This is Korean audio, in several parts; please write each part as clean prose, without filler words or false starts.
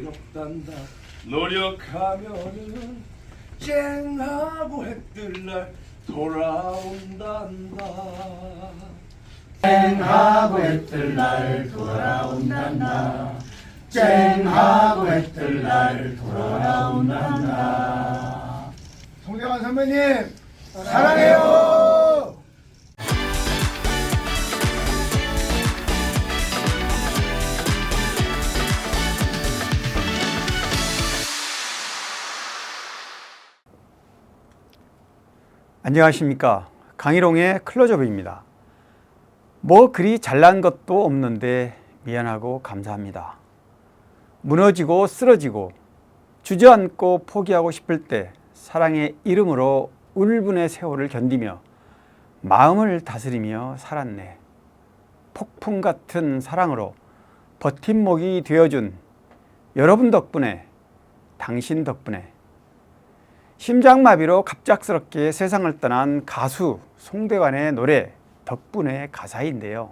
노력단다 노력하면은 쨍하고 해뜰날 돌아온단다 쨍하고 해뜰날 돌아온단다 쨍하고 해뜰날 돌아온단다. 송대관 선배님 사랑해요. 안녕하십니까. 강희롱의 클로즈업입니다. 뭐 그리 잘난 것도 없는데 미안하고 감사합니다. 무너지고 쓰러지고 주저앉고 포기하고 싶을 때 사랑의 이름으로 울분의 세월을 견디며 마음을 다스리며 살았네. 폭풍 같은 사랑으로 버팀목이 되어준 여러분 덕분에, 당신 덕분에, 심장마비로 갑작스럽게 세상을 떠난 가수 송대관의 노래 덕분에 가사인데요.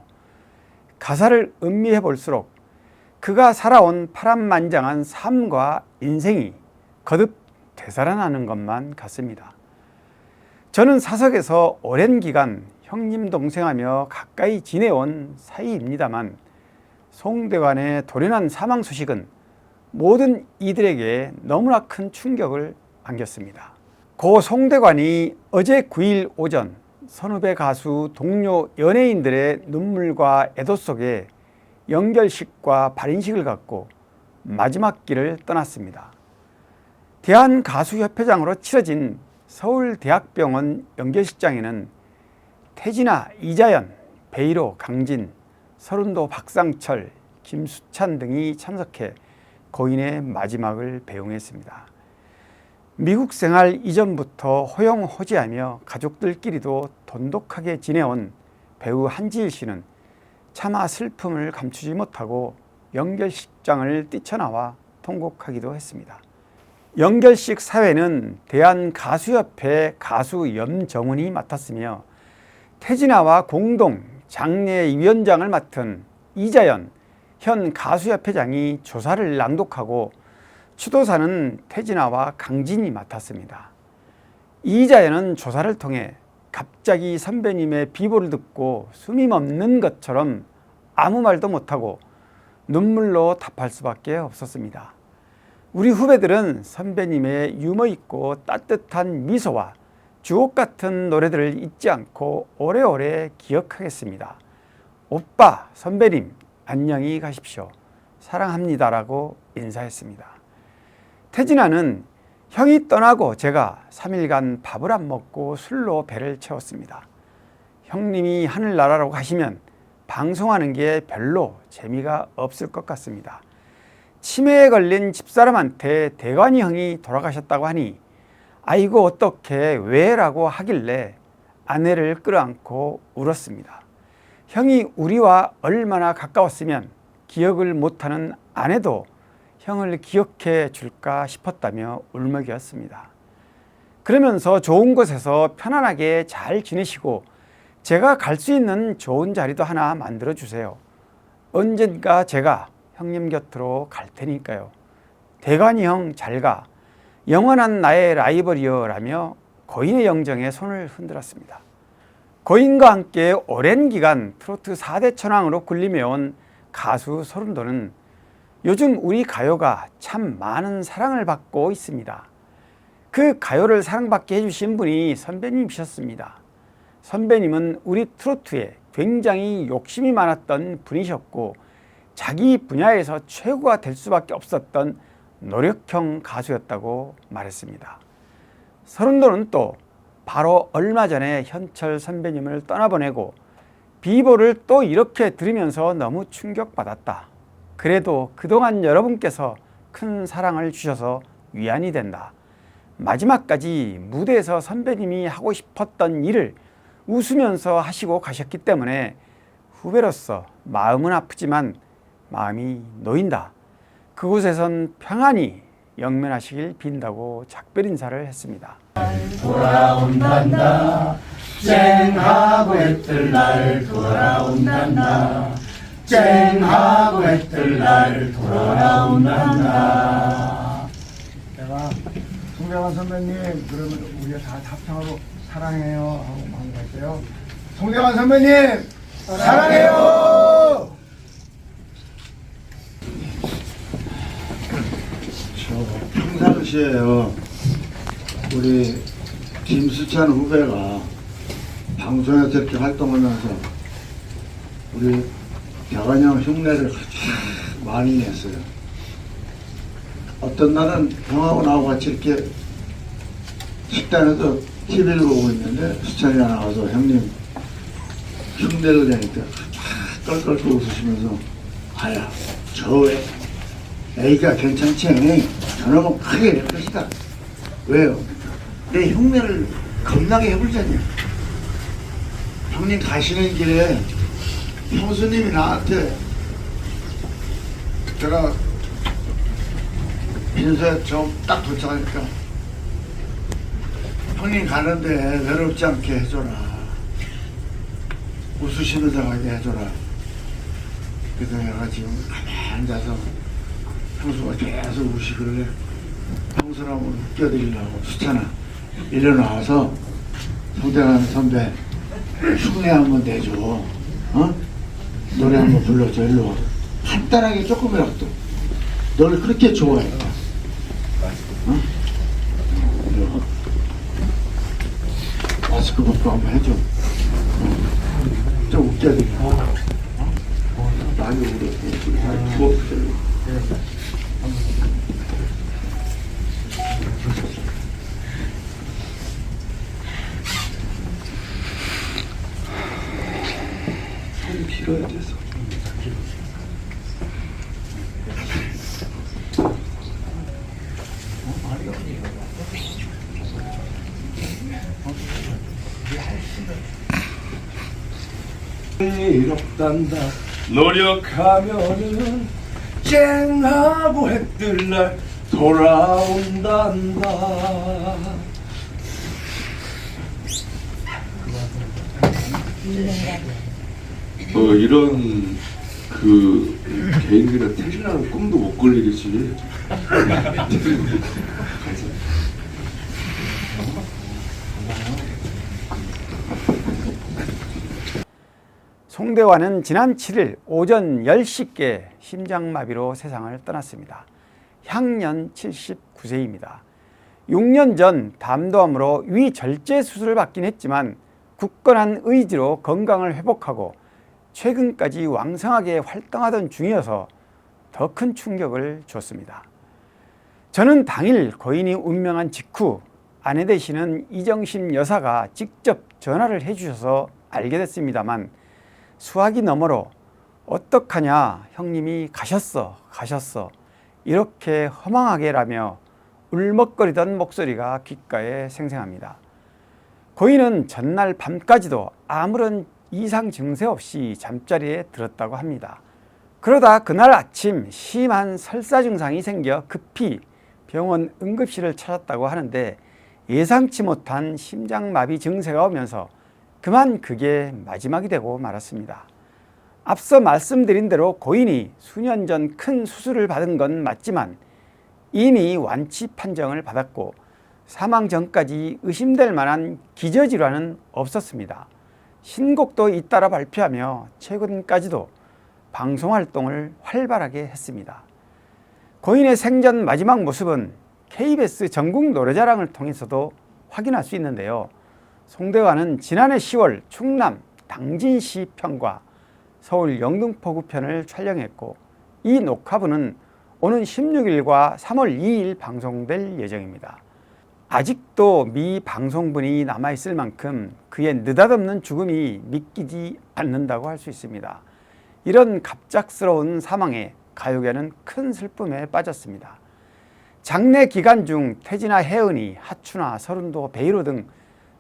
가사를 음미해 볼수록 그가 살아온 파란만장한 삶과 인생이 거듭 되살아나는 것만 같습니다. 저는 사석에서 오랜 기간 형님 동생하며 가까이 지내온 사이입니다만 송대관의 돌연한 사망 소식은 모든 이들에게 너무나 큰 충격을 안겼습니다. 고 송대관이 어제 9일 오전 선후배 가수 동료 연예인들의 눈물과 애도 속에 연결식과 발인식을 갖고 마지막 길을 떠났습니다. 대한가수협회장으로 치러진 서울대학병원 연결식장에는 태진아, 이자연, 베이로, 강진, 서른도 박상철, 김수찬 등이 참석해 고인의 마지막을 배웅했습니다. 미국 생활 이전부터 호용호재하며 가족들끼리도 돈독하게 지내온 배우 한지일 씨는 차마 슬픔을 감추지 못하고 연결식장을 뛰쳐나와 통곡하기도 했습니다. 연결식 사회는 대한가수협회 가수 염정훈이 맡았으며 태진아와 공동 장례위원장을 맡은 이자연 현 가수협회장이 조사를 낭독하고 추도사는 태진아와 강진이 맡았습니다. 이자연은 조사를 통해 갑자기 선배님의 비보를 듣고 숨이 멎는 것처럼 아무 말도 못하고 눈물로 답할 수밖에 없었습니다. 우리 후배들은 선배님의 유머 있고 따뜻한 미소와 주옥 같은 노래들을 잊지 않고 오래오래 기억하겠습니다. 오빠, 선배님, 안녕히 가십시오. 사랑합니다라고 인사했습니다. 태진아는 형이 떠나고 제가 3일간 밥을 안 먹고 술로 배를 채웠습니다. 형님이 하늘나라로 가시면 방송하는 게 별로 재미가 없을 것 같습니다. 치매에 걸린 집사람한테 대관이 형이 돌아가셨다고 하니 아이고 어떻게 왜라고 하길래 아내를 끌어안고 울었습니다. 형이 우리와 얼마나 가까웠으면 기억을 못하는 아내도 형을 기억해 줄까 싶었다며 울먹였습니다. 그러면서 좋은 곳에서 편안하게 잘 지내시고 제가 갈 수 있는 좋은 자리도 하나 만들어 주세요. 언젠가 제가 형님 곁으로 갈 테니까요. 대관이 형 잘 가. 영원한 나의 라이벌이여 라며 고인의 영정에 손을 흔들었습니다. 고인과 함께 오랜 기간 트로트 4대 천왕으로 군림해온 가수 서른도는 요즘 우리 가요가 참 많은 사랑을 받고 있습니다. 그 가요를 사랑받게 해주신 분이 선배님이셨습니다. 선배님은 우리 트로트에 굉장히 욕심이 많았던 분이셨고 자기 분야에서 최고가 될 수밖에 없었던 노력형 가수였다고 말했습니다. 서른도는 또 바로 얼마 전에 현철 선배님을 떠나보내고 비보를 또 이렇게 들으면서 너무 충격받았다. 그래도 그동안 여러분께서 큰 사랑을 주셔서 위안이 된다. 마지막까지 무대에서 선배님이 하고 싶었던 일을 웃으면서 하시고 가셨기 때문에 후배로서 마음은 아프지만 마음이 놓인다. 그곳에선 평안히 영면하시길 빈다고 작별 인사를 했습니다. 돌아온단다 쨍하고 해뜰날 돌아온단다 쨍하고 해뜰날 돌아온단다. 송대관 선배님, 그러면 우리가 다 합창으로 사랑해요 하고 마음 갈게요. 송대관 선배님, 사랑해요. 저 평상시에요, 우리 김수찬 후배가 방송에서 이렇게 활동하면서 우리 벽안형 흉내를 많이 냈어요. 어떤 날은 형하고 나하고 같이 이렇게 식당에서 TV를 보고 있는데 수찬이가 나와서 형님 흉내를 내니까 껄껄 웃으시면서 아야 저 애가 괜찮지? 저놈은 크게 낼 것이다. 왜요? 내 흉내를 겁나게 해불자냐. 형님 가시는 길에 형수님이 나한테 제가 빈소에 좀 딱 도착하니까 형님 가는데 외롭지 않게 해줘라. 웃으시면서 가게 해줘라. 그래서 내가 지금 가만히 앉아서 형수가 계속 우시길래 형수를 한번 웃겨드리려고 수찬아 일어나와서 송대관 선배 흉내 한번 내줘. 어? 노래 한번 불러줘. 일로 와. 간단하게 조금이라도 너를 그렇게 좋아했다. 어? 일로 와. 마스크 벗고 한번 해줘. 좀 웃겨드려. 많이 울었어. 부엌 손이 길어야 돼서. 이롭단다 노력하면은 쨍하고 해뜰 날 돌아온단다. 이런 그 개인들은 태진아는 꿈도 못 꿀 일이지. 송대관은 지난 7일 오전 10시께 심장마비로 세상을 떠났습니다. 향년 79세입니다. 6년 전 담도암으로 위절제 수술을 받긴 했지만 굳건한 의지로 건강을 회복하고 최근까지 왕성하게 활동하던 중이어서 더 큰 충격을 줬습니다. 저는 당일 고인이 운명한 직후 아내 되시는 이정심 여사가 직접 전화를 해주셔서 알게 됐습니다만 수화기 너머로 어떡하냐 형님이 가셨어 이렇게 허망하게라며 울먹거리던 목소리가 귓가에 생생합니다. 고인은 전날 밤까지도 아무런 이상 증세 없이 잠자리에 들었다고 합니다. 그러다 그날 아침 심한 설사 증상이 생겨 급히 병원 응급실을 찾았다고 하는데 예상치 못한 심장마비 증세가 오면서 그만 그게 마지막이 되고 말았습니다. 앞서 말씀드린 대로 고인이 수년 전 큰 수술을 받은 건 맞지만 이미 완치 판정을 받았고 사망 전까지 의심될 만한 기저질환은 없었습니다. 신곡도 잇따라 발표하며 최근까지도 방송활동을 활발하게 했습니다. 고인의 생전 마지막 모습은 KBS 전국 노래자랑을 통해서도 확인할 수 있는데요. 송대관은 지난해 10월 충남 당진시 편과 서울 영등포구 편을 촬영했고 이 녹화분은 오는 16일과 3월 2일 방송될 예정입니다. 아직도 미방송분이 남아있을 만큼 그의 느닷없는 죽음이 믿기지 않는다고 할 수 있습니다. 이런 갑작스러운 사망에 가요계는 큰 슬픔에 빠졌습니다. 장례 기간 중 태진아, 혜은이, 하춘아, 서른도, 베이로 등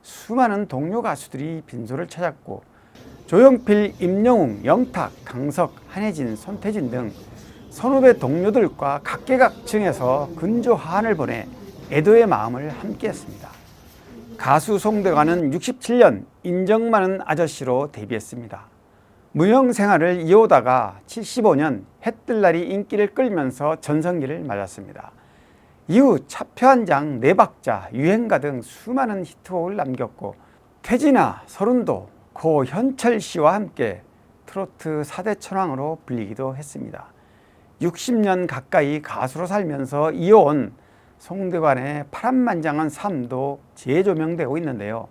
수많은 동료 가수들이 빈소를 찾았고 조용필, 임영웅, 영탁, 강석, 한혜진, 손태진 등 선후배 동료들과 각계각층에서 근조하한을 보내 애도의 마음을 함께했습니다. 가수 송대관은 67년 인정 많은 아저씨로 데뷔했습니다. 무명 생활을 이어오다가 75년 해뜰 날이 인기를 끌면서 전성기를 맞았습니다. 이후 차표 한 장, 네 박자, 유행가 등 수많은 히트곡을 남겼고 태진아, 서른도, 고 현철 씨와 함께 트로트 4대 천왕으로 불리기도 했습니다. 60년 가까이 가수로 살면서 이어온 송대관의 파란만장한 삶도 재조명되고 있는데요.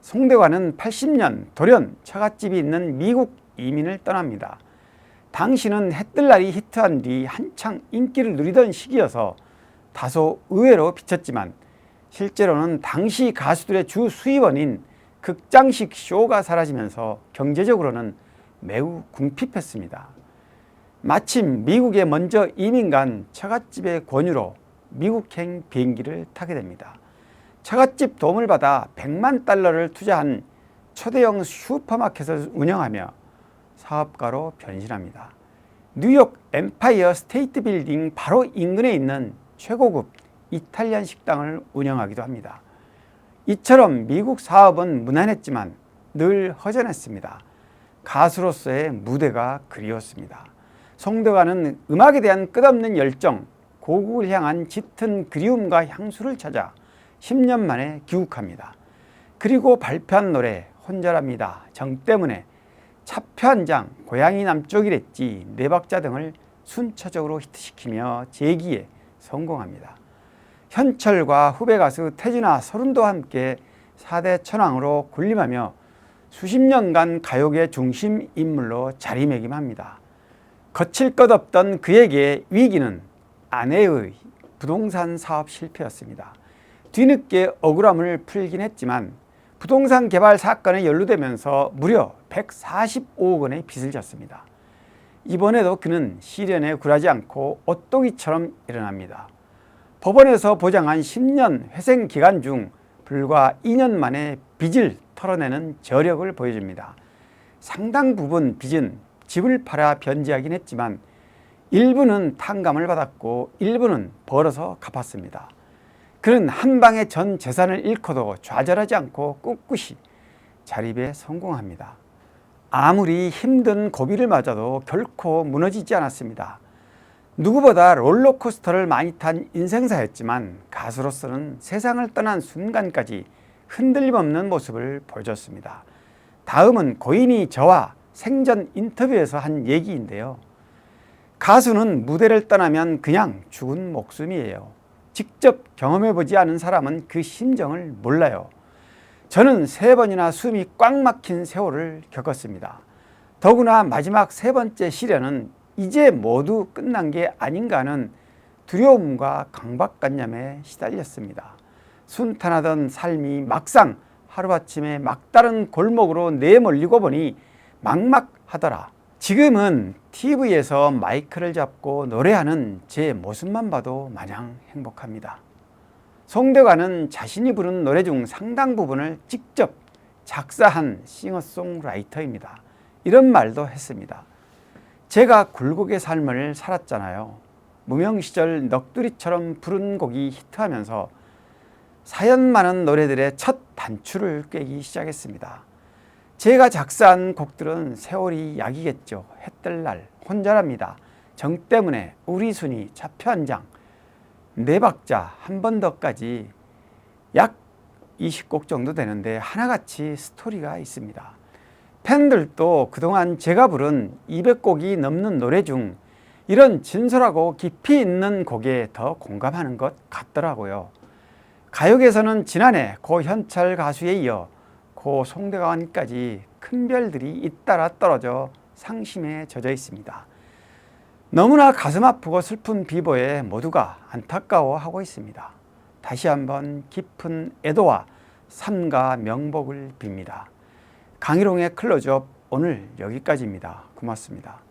송대관은 80년 돌연 처갓집이 있는 미국 이민을 떠납니다. 당시는 해뜰날이 히트한 뒤 한창 인기를 누리던 시기여서 다소 의외로 비쳤지만 실제로는 당시 가수들의 주 수입원인 극장식 쇼가 사라지면서 경제적으로는 매우 궁핍했습니다. 마침 미국에 먼저 이민 간 처갓집의 권유로 미국행 비행기를 타게 됩니다. 처갓집 도움을 받아 100만 달러를 투자한 초대형 슈퍼마켓을 운영하며 사업가로 변신합니다. 뉴욕 엠파이어 스테이트 빌딩 바로 인근에 있는 최고급 이탈리안 식당을 운영하기도 합니다. 이처럼 미국 사업은 무난했지만 늘 허전했습니다. 가수로서의 무대가 그리웠습니다. 송대관은 음악에 대한 끝없는 열정, 고국을 향한 짙은 그리움과 향수를 찾아 10년 만에 귀국합니다. 그리고 발표한 노래 혼자랍니다, 정 때문에, 차표 한 장, 고향이 남쪽이랬지, 네 박자 등을 순차적으로 히트시키며 재기에 성공합니다. 현철과 후배 가수 태진아, 서른도와 함께 4대 천왕으로 군림하며 수십 년간 가요계 중심 인물로 자리매김합니다. 거칠 것 없던 그에게 위기는 아내의 부동산 사업 실패였습니다. 뒤늦게 억울함을 풀긴 했지만 부동산 개발 사건에 연루되면서 무려 145억 원의 빚을 졌습니다. 이번에도 그는 시련에 굴하지 않고 오뚜기처럼 일어납니다. 법원에서 보장한 10년 회생 기간 중 불과 2년 만에 빚을 털어내는 저력을 보여줍니다. 상당 부분 빚은 집을 팔아 변제하긴 했지만 일부는 탕감을 받았고 일부는 벌어서 갚았습니다. 그는 한 방에 전 재산을 잃고도 좌절하지 않고 꿋꿋이 자립에 성공합니다. 아무리 힘든 고비를 맞아도 결코 무너지지 않았습니다. 누구보다 롤러코스터를 많이 탄 인생사였지만 가수로서는 세상을 떠난 순간까지 흔들림 없는 모습을 보여줬습니다. 다음은 고인이 저와 생전 인터뷰에서 한 얘기인데요. 가수는 무대를 떠나면 그냥 죽은 목숨이에요. 직접 경험해보지 않은 사람은 그 심정을 몰라요. 저는 3번이나 숨이 꽉 막힌 세월을 겪었습니다. 더구나 마지막 3번째 시련은 이제 모두 끝난 게 아닌가 하는 두려움과 강박관념에 시달렸습니다. 순탄하던 삶이 막상 하루아침에 막다른 골목으로 내몰리고 보니 막막하더라. 지금은 TV에서 마이크를 잡고 노래하는 제 모습만 봐도 마냥 행복합니다. 송대관은 자신이 부른 노래 중 상당 부분을 직접 작사한 싱어송라이터입니다. 이런 말도 했습니다. 제가 굴곡의 삶을 살았잖아요. 무명 시절 넋두리처럼 부른 곡이 히트하면서 사연 많은 노래들의 첫 단추를 꿰기 시작했습니다. 제가 작사한 곡들은 세월이 약이겠죠. 해뜰날, 혼자랍니다, 정 때문에, 우리 순이, 차표 한 장, 네 박자, 한 번 더까지 약 20곡 정도 되는데 하나같이 스토리가 있습니다. 팬들도 그동안 제가 부른 200곡이 넘는 노래 중 이런 진솔하고 깊이 있는 곡에 더 공감하는 것 같더라고요. 가요계에서는 지난해 고 현철 가수에 이어 고 송대관까지 큰 별들이 잇따라 떨어져 상심에 젖어 있습니다. 너무나 가슴 아프고 슬픈 비보에 모두가 안타까워하고 있습니다. 다시 한번 깊은 애도와 삼가 명복을 빕니다. 강희롱의 클로즈업 오늘 여기까지입니다. 고맙습니다.